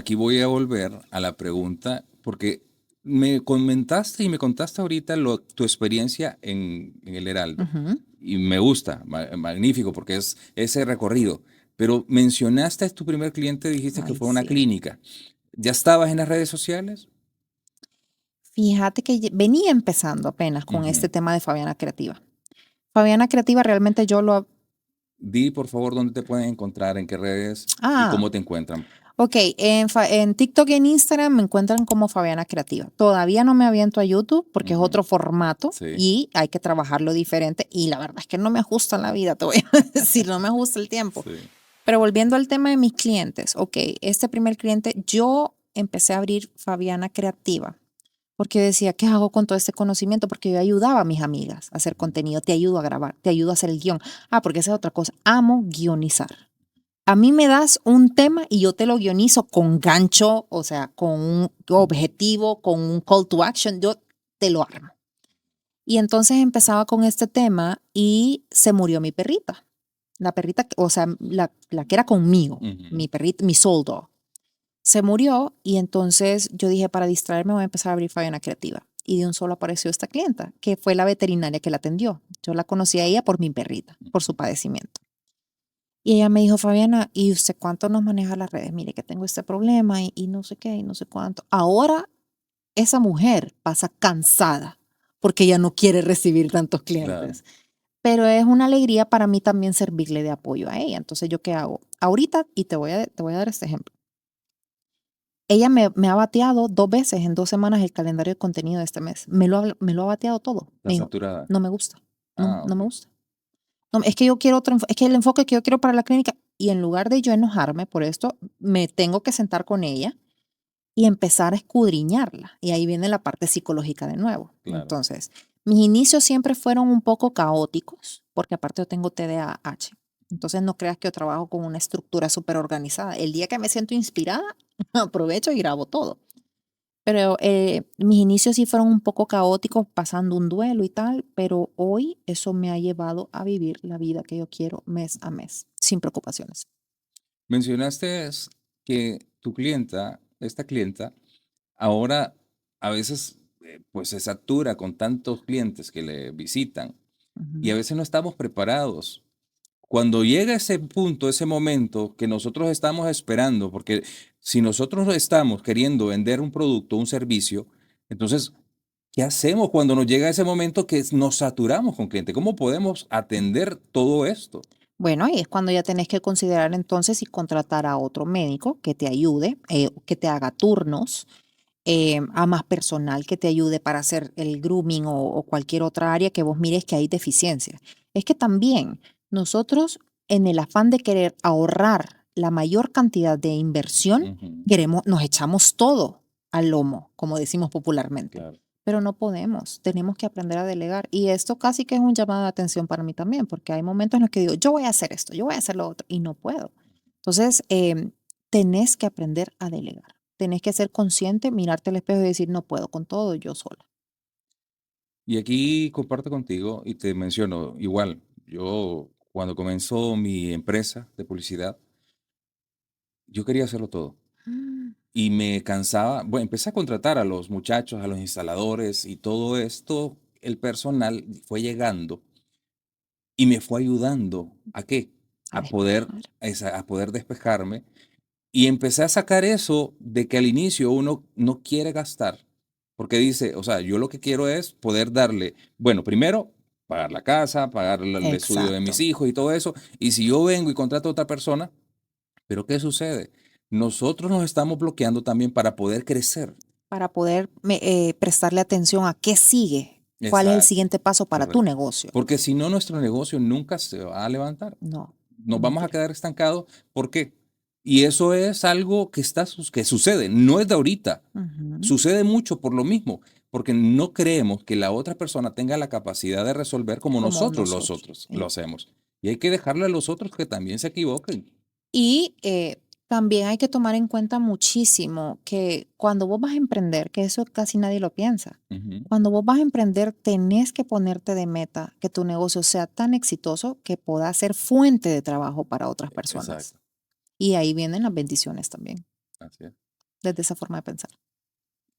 Aquí voy a volver a la pregunta porque me comentaste y me contaste ahorita tu experiencia en el Heraldo Ujú. y me gusta, magnífico porque es ese recorrido. Pero mencionaste tu primer cliente, dijiste que Ay, fue una sí. clínica. ¿Ya estabas en las redes sociales? Fíjate que venía empezando apenas con este Ujú. tema de Fabiana Creativa. Fabiana Creativa realmente yo lo... Di por favor dónde te pueden encontrar, en qué redes y Ah, cómo te encuentran. ok. En TikTok y en Instagram me encuentran como Fabiana Creativa. Todavía no me aviento a YouTube porque es Ujú. otro formato Sí. y hay que trabajarlo diferente. Y la verdad es que no me ajusta la vida, te voy a decir, no me ajusta el tiempo. Sí. Pero volviendo al tema de mis clientes, ok, este primer cliente, yo empecé a abrir Fabiana Creativa porque decía, ¿qué hago con todo este conocimiento? Porque yo ayudaba a mis amigas a hacer contenido, te ayudo a grabar, te ayudo a hacer el guión. Ah, porque esa es otra cosa, amo guionizar. A mí me das un tema y yo te lo guionizo con gancho, o sea, con un objetivo, con un call to action, yo te lo armo. Y entonces empezaba con este tema y se murió mi perrita. La perrita, o sea, la que era conmigo, Ujú. mi perrita, mi soul dog. Se murió y entonces yo dije, para distraerme voy a empezar a abrir Fabiana Creativa. Y de un solo apareció esta clienta, que fue la veterinaria que la atendió. Yo la conocí a ella por mi perrita, por su padecimiento. Y ella me dijo, Fabiana, ¿y usted cuánto nos maneja las redes? Mire que tengo este problema y no sé qué y no sé cuánto. Ahora esa mujer pasa cansada porque ya no quiere recibir tantos Claro. clientes. Pero es una alegría para mí también servirle de apoyo a ella. Entonces, ¿yo qué hago? Ahorita, y te voy a dar este ejemplo. Ella me ha bateado 2 veces en 2 semanas el calendario de contenido de este mes. Me lo ha bateado todo. Está Me dijo: saturada. "No me gusta, no Ah, no me ok. gusta. No, es que yo quiero otro es que el enfoque que yo quiero para la clínica", y en lugar de yo enojarme por esto, me tengo que sentar con ella y empezar a escudriñarla, y ahí viene la parte psicológica de nuevo. Claro. Entonces, mis inicios siempre fueron un poco caóticos, porque aparte yo tengo TDAH. Entonces, no creas que yo trabajo con una estructura superorganizada. El día que me siento inspirada, aprovecho y grabo todo. Pero, mis inicios sí fueron un poco caóticos, pasando un duelo y tal, pero hoy eso me ha llevado a vivir la vida que yo quiero mes a mes, sin preocupaciones. Mencionaste que tu clienta, esta clienta, ahora a veces pues se satura con tantos clientes que le visitan y a Ujú. veces no estamos preparados. Cuando llega ese punto, ese momento que nosotros estamos esperando, porque si nosotros no estamos queriendo vender un producto, un servicio, entonces, ¿qué hacemos cuando nos llega ese momento que nos saturamos con clientes? ¿Cómo podemos atender todo esto? Bueno, ahí es cuando ya tenés que considerar entonces si contratar a otro médico que te ayude, que te haga turnos, a más personal que te ayude para hacer el grooming o cualquier otra área que vos mires que hay deficiencia. Es que también nosotros, en el afán de querer ahorrar la mayor cantidad de inversión, Ujú. nos echamos todo al lomo, como decimos popularmente. Claro. Pero no podemos, tenemos que aprender a delegar. Y esto casi que es un llamado de atención para mí también, porque hay momentos en los que digo, yo voy a hacer esto, yo voy a hacer lo otro, y no puedo. Entonces, tenés que aprender a delegar. Tenés que ser consciente, mirarte al espejo y decir, no puedo con todo yo sola. Y aquí comparto contigo y te menciono, igual, yo cuando comenzó mi empresa de publicidad, yo quería hacerlo todo. Mm. Y me cansaba, bueno, empecé a contratar a los muchachos, a los instaladores y todo esto, el personal fue llegando y me fue ayudando ¿a qué? A A poder, despejar. a poder despejarme y empecé a sacar eso de que al inicio uno no quiere gastar, porque dice, o sea, yo lo que quiero es poder darle, bueno, primero pagar la casa, pagar el estudio de Exacto. mis hijos y todo eso, y si yo vengo y contrato a otra persona, pero ¿qué sucede? Nosotros nos estamos bloqueando también para poder crecer. Para poder prestarle atención a qué sigue, cuál es el Exacto, siguiente paso para tu correcto. negocio. Porque si no, nuestro negocio nunca se va a levantar. No, Nos vamos a mentira. quedar estancados. ¿Por qué? Y eso es algo que, que sucede, no es de ahorita. Ujú. Sucede mucho por lo mismo, porque no creemos que la otra persona tenga la capacidad de resolver como Como nosotros nosotros. lo hacemos. Y hay que dejarle a los otros que también se equivoquen. Y también hay que tomar en cuenta muchísimo que cuando vos vas a emprender, que eso casi nadie lo piensa, Ujú. cuando vos vas a emprender tenés que ponerte de meta que tu negocio sea tan exitoso que pueda ser fuente de trabajo para otras personas. Exacto, Y ahí vienen las bendiciones también. así es. desde esa forma de pensar.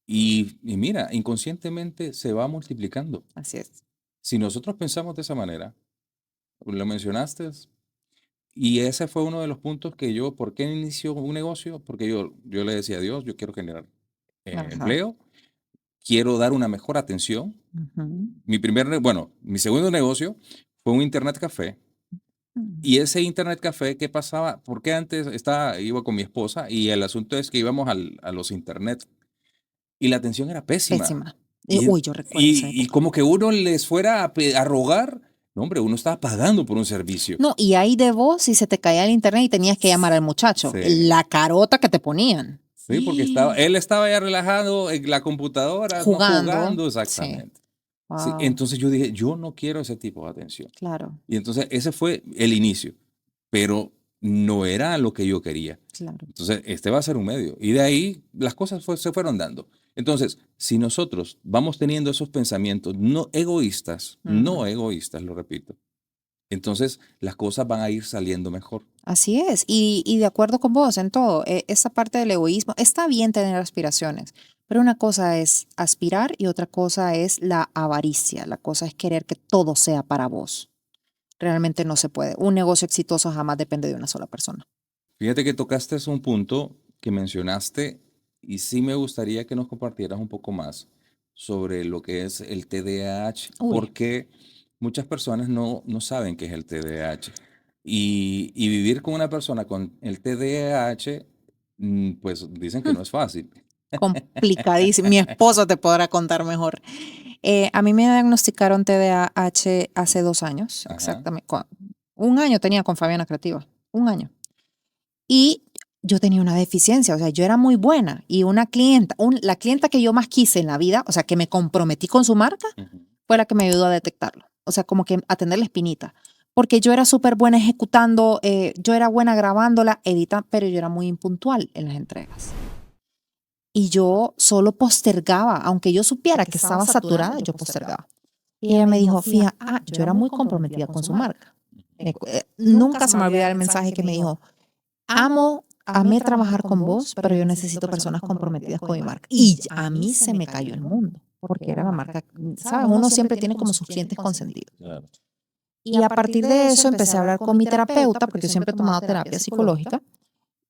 Y mira, inconscientemente se va multiplicando. Así es. Si nosotros pensamos de esa manera, lo mencionaste, y ese fue uno de los puntos que yo, ¿por qué inicio un negocio? Porque yo le decía a Dios, yo quiero generar Ajá. empleo, quiero dar una mejor atención. Ujú. Bueno, mi segundo negocio fue un internet café. Mm. Y ese internet café, ¿qué pasaba? Porque antes iba con mi esposa y el asunto es que íbamos a los internet y la atención era pésima. Pésima. Y, Uy, yo recuerdo esa y época. como que uno les fuera a rogar, no, hombre, uno estaba pagando por un servicio. No, y ahí de vos si se te caía el internet y tenías que llamar al muchacho. Sí, La carota que te ponían. sí, porque él estaba ya relajado en la computadora, no Jugando. jugando Sí. exactamente. Sí, Wow. entonces yo dije, yo no quiero ese tipo de atención. Claro, Y entonces ese fue el inicio, pero no era lo que yo quería. claro. Entonces, este va a ser un medio. Y de ahí las cosas se fueron dando. Entonces, si nosotros vamos teniendo esos pensamientos Ujú. no egoístas, lo repito, entonces las cosas van a ir saliendo mejor. Así es. Y de acuerdo con vos en todo. Esa parte del egoísmo, está bien tener aspiraciones, pero una cosa es aspirar y otra cosa es la avaricia. La cosa es querer que todo sea para vos. Realmente no se puede. Un negocio exitoso jamás depende de una sola persona. Fíjate que tocaste un punto que mencionaste y sí me gustaría que nos compartieras un poco más sobre lo que es el TDAH, Uy, porque muchas personas no saben qué es el TDAH. Y vivir con una persona con el TDAH, pues dicen que no es fácil. complicadísimo. Mi esposo te podrá contar mejor. A mí me diagnosticaron TDAH hace 2 años, Ajá. exactamente. Un año tenía con Fabiana Creativa, un año. Y yo tenía una deficiencia, o sea, yo era muy buena. Y una clienta, la clienta que yo más quise en la vida, o sea, que me comprometí con su marca, Ujú. fue la que me ayudó a detectarlo. O sea, como que atender la espinita. Porque yo era súper buena ejecutando, yo era buena grabándola, editando, pero yo era muy impuntual en las entregas. Y yo solo postergaba, aunque yo supiera que estaba saturada, yo postergaba. Y ella me dijo, fija, yo era muy comprometida con su marca. Nunca se me olvidará el mensaje que me dijo, amé trabajar con vos, pero yo necesito personas comprometidas con mi marca. Y a mí se me cayó el mundo, porque era la marca, ¿sabes? Uno siempre tiene como sus clientes consentidos. Claro. Y a partir de eso empecé a hablar con mi terapeuta, porque yo siempre he tomado terapia psicológica,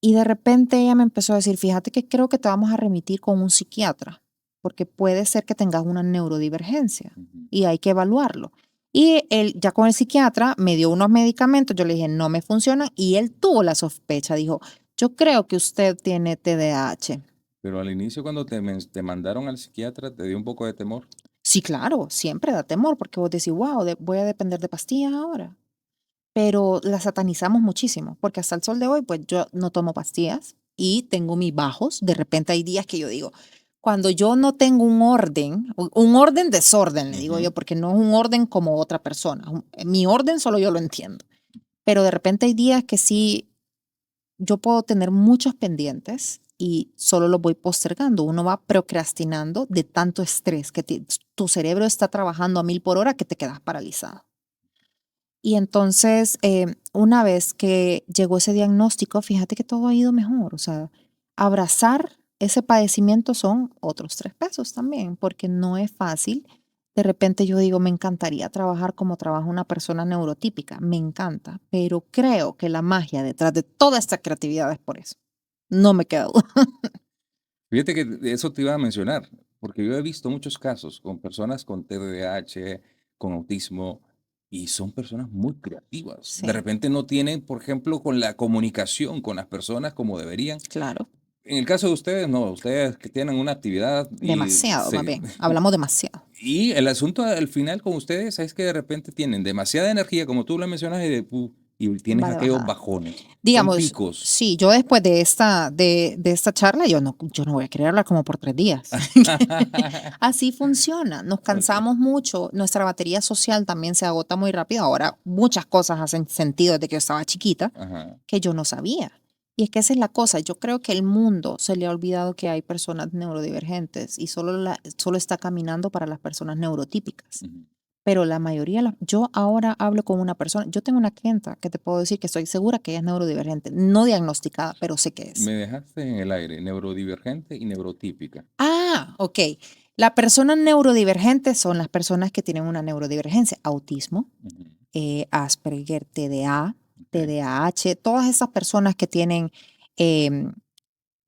y de repente ella me empezó a decir, fíjate que creo que te vamos a remitir con un psiquiatra, porque puede ser que tengas una neurodivergencia Ujú. y hay que evaluarlo. Y él, ya con el psiquiatra, me dio unos medicamentos, yo le dije, no me funcionan, y él tuvo la sospecha, dijo, yo creo que usted tiene TDAH. Pero al inicio cuando te mandaron al psiquiatra, te dio un poco de temor. Sí, claro, siempre da temor, porque vos decís, wow, voy a depender de pastillas ahora. Pero la satanizamos muchísimo, porque hasta el sol de hoy, pues yo no tomo pastillas y tengo mis bajos. De repente hay días que yo digo, cuando yo no tengo un orden, un orden desorden, le digo Ujú. yo, porque no es un orden como otra persona. Mi orden solo yo lo entiendo. Pero de repente hay días que sí, yo puedo tener muchos pendientes y solo los voy postergando. Uno va procrastinando de tanto estrés que tu cerebro está trabajando a 1000 por hora que te quedas paralizado. Y entonces, una vez que llegó ese diagnóstico, fíjate que todo ha ido mejor. O sea, abrazar ese padecimiento son otros 3 pesos también, porque no es fácil. De repente yo digo, me encantaría trabajar como trabaja una persona neurotípica, me encanta, pero creo que la magia detrás de toda esta creatividad es por eso. No me queda duda. Fíjate que de eso te iba a mencionar, porque yo he visto muchos casos con personas con TDAH, con autismo, y son personas muy creativas. De Sí, repente no tienen, por ejemplo, con la comunicación con las personas como deberían. claro, En el caso de ustedes, no, ustedes que tienen una actividad demasiado más bien. Hablamos demasiado. y el asunto al final con ustedes es que de repente tienen demasiada energía, como tú lo mencionas, y tienes Va de aquellos bajada. bajones. Son Digamos, picos. sí, yo después de esta charla, yo no voy a querer hablar como por 3 días. Así funciona, nos Ok. cansamos mucho, nuestra batería social también se agota muy rápido. Ahora, muchas cosas hacen sentido desde que yo estaba chiquita Ajá. que yo no sabía. Y es que esa es la cosa, yo creo que el mundo se le ha olvidado que hay personas neurodivergentes y solo está caminando para las personas neurotípicas. Ujú. pero la mayoría, yo ahora hablo con una persona, yo tengo una clienta que te puedo decir que estoy segura que ella es neurodivergente, no diagnosticada, pero sé que es. Me dejaste en el aire, neurodivergente y neurotípica. Ah, ok. La persona neurodivergente son las personas que tienen una neurodivergencia, autismo, Ujú, Asperger, TDA, ok. TDAH, todas esas personas que tienen, em,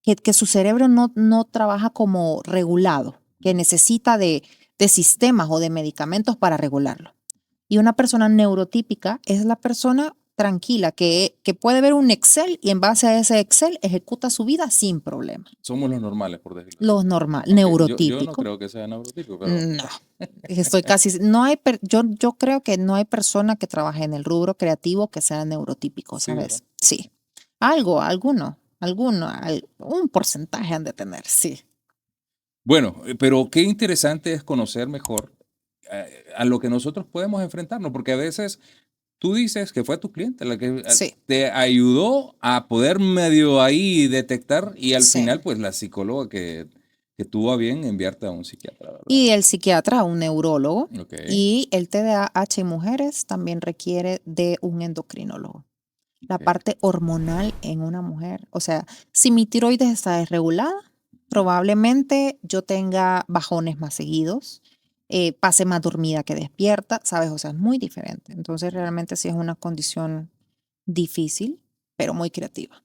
que su cerebro no trabaja como regulado, que necesita de sistemas o de medicamentos para regularlo. Y una persona neurotípica es la persona tranquila que puede ver un Excel y en base a ese Excel ejecuta su vida sin problema. Somos los normales, por decirlo así. Los normal, Ok, yo no neurotípico. creo que sea neurotípico, pero No, estoy casi, no hay, yo creo que no hay persona que trabaje en el rubro creativo que sea neurotípico, sí, ¿verdad? ¿sabes? Sí. Un porcentaje han de tener, sí. Bueno, pero qué interesante es conocer mejor a lo que nosotros podemos enfrentarnos, porque a veces tú dices que fue tu cliente la que Sí, te ayudó a poder medio ahí detectar y al sí. final pues la psicóloga que tuvo a bien enviarte a un psiquiatra, ¿verdad? Y el psiquiatra, un neurólogo, Ok, y el TDAH en mujeres también requiere de un endocrinólogo. La ok. parte hormonal en una mujer, o sea, si mi tiroides está desregulada, probablemente yo tenga bajones más seguidos, pase más dormida que despierta, ¿sabes? O sea, es muy diferente. Entonces, realmente sí es una condición difícil, pero muy creativa.